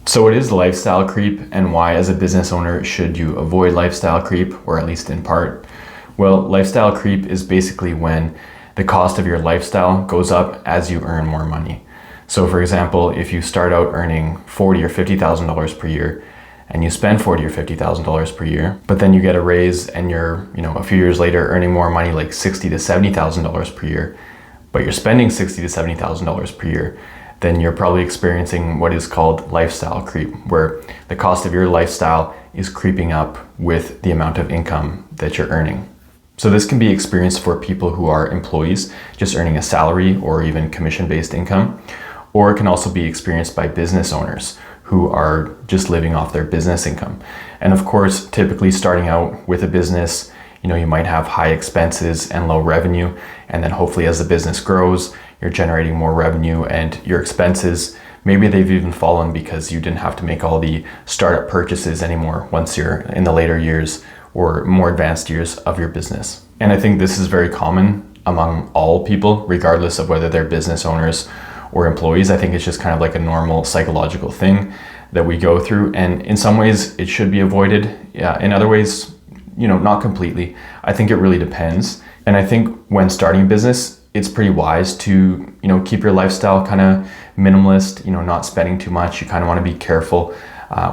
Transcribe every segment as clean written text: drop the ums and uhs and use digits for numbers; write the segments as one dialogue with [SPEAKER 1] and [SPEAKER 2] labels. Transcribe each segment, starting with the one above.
[SPEAKER 1] So what is lifestyle creep, and why as a business owner should you avoid lifestyle creep, or at least in part? Well, lifestyle creep is basically when the cost of your lifestyle goes up as you earn more money. So for example, if you start out earning $40,000 or $50,000 per year and you spend $40,000 or $50,000 per year, but then you get a raise and you're, a few years later earning more money like $60,000 to $70,000 per year, but you're spending $60,000 to $70,000 per year, then you're probably experiencing what is called lifestyle creep, where the cost of your lifestyle is creeping up with the amount of income that you're earning. So this can be experienced for people who are employees, just earning a salary or even commission-based income, or it can also be experienced by business owners who are just living off their business income. And of course, typically starting out with a business, you might have high expenses and low revenue, and then hopefully as the business grows, you're generating more revenue and your expenses, maybe they've even fallen because you didn't have to make all the startup purchases anymore once you're in the later years or more advanced years of your business. And I think this is very common among all people, regardless of whether they're business owners or employees. I think it's just kind of like a normal psychological thing that we go through. And in some ways it should be avoided. Yeah, in other ways, not completely. I think it really depends. And I think when starting a business, it's pretty wise to, keep your lifestyle kind of minimalist, not spending too much. You kind of want to be careful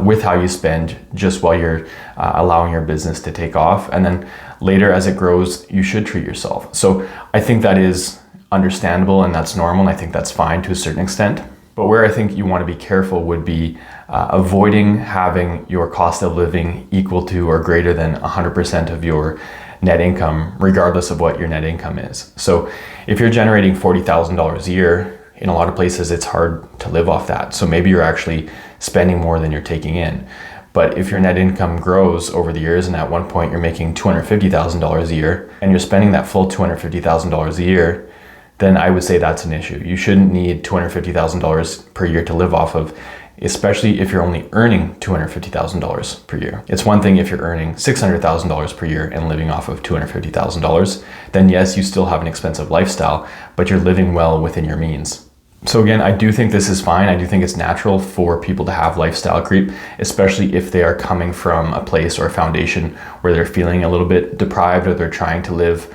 [SPEAKER 1] with how you spend just while you're allowing your business to take off. And then later as it grows, you should treat yourself. So I think that is understandable and that's normal. And I think that's fine to a certain extent. But where I think you want to be careful would be avoiding having your cost of living equal to or greater than 100% of your net income, regardless of what your net income is. So if you're generating $40,000 a year, in a lot of places it's hard to live off that. So maybe you're actually spending more than you're taking in. But if your net income grows over the years and at one point you're making $250,000 a year and you're spending that full $250,000 a year, then I would say that's an issue. You shouldn't need $250,000 per year to live off of, especially if you're only earning $250,000 per year. It's one thing if you're earning $600,000 per year and living off of $250,000, then yes, you still have an expensive lifestyle, but you're living well within your means. So again, I do think this is fine. I do think it's natural for people to have lifestyle creep, especially if they are coming from a place or a foundation where they're feeling a little bit deprived or they're trying to live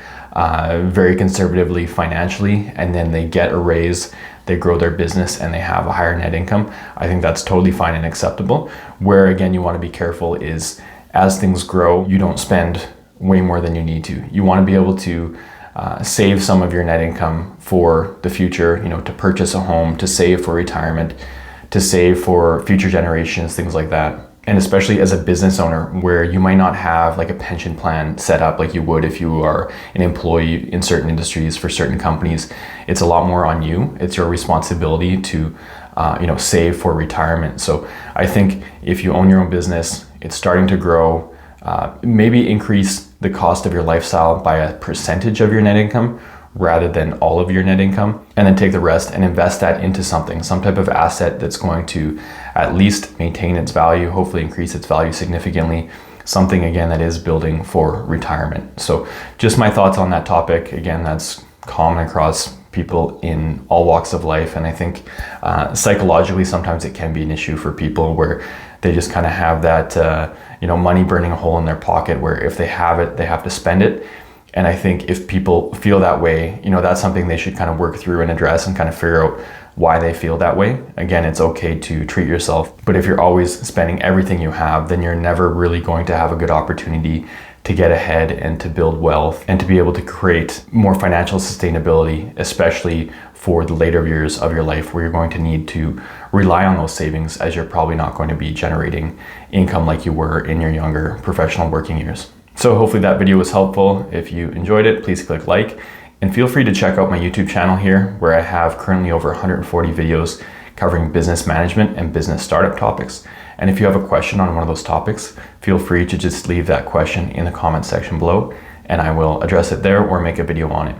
[SPEAKER 1] very conservatively financially, and then they get a raise, they grow their business and they have a higher net income. I think that's totally fine and acceptable. Where again, you want to be careful is as things grow, you don't spend way more than you need to. You want to be able to save some of your net income for the future, to purchase a home, to save for retirement, to save for future generations, things like that. And especially as a business owner where you might not have like a pension plan set up like you would if you are an employee in certain industries for certain companies, it's a lot more on you. It's your responsibility to, save for retirement. So I think if you own your own business, it's starting to grow, maybe increase the cost of your lifestyle by a percentage of your net income rather than all of your net income, and then take the rest and invest that into something, some type of asset that's going to at least maintain its value, hopefully increase its value significantly, something again that is building for retirement. So just my thoughts on that topic. Again, that's common across people in all walks of life, and I think psychologically sometimes it can be an issue for people where they just kind of have that money burning a hole in their pocket where if they have it, they have to spend it. And I think if people feel that way, that's something they should kind of work through and address and kind of figure out why they feel that way. Again, it's okay to treat yourself, but if you're always spending everything you have, then you're never really going to have a good opportunity to get ahead and to build wealth and to be able to create more financial sustainability, especially for the later years of your life where you're going to need to rely on those savings as you're probably not going to be generating income like you were in your younger professional working years. So hopefully that video was helpful. If you enjoyed it, please click like, and feel free to check out my YouTube channel here where I have currently over 140 videos covering business management and business startup topics. And if you have a question on one of those topics, feel free to just leave that question in the comment section below and I will address it there or make a video on it.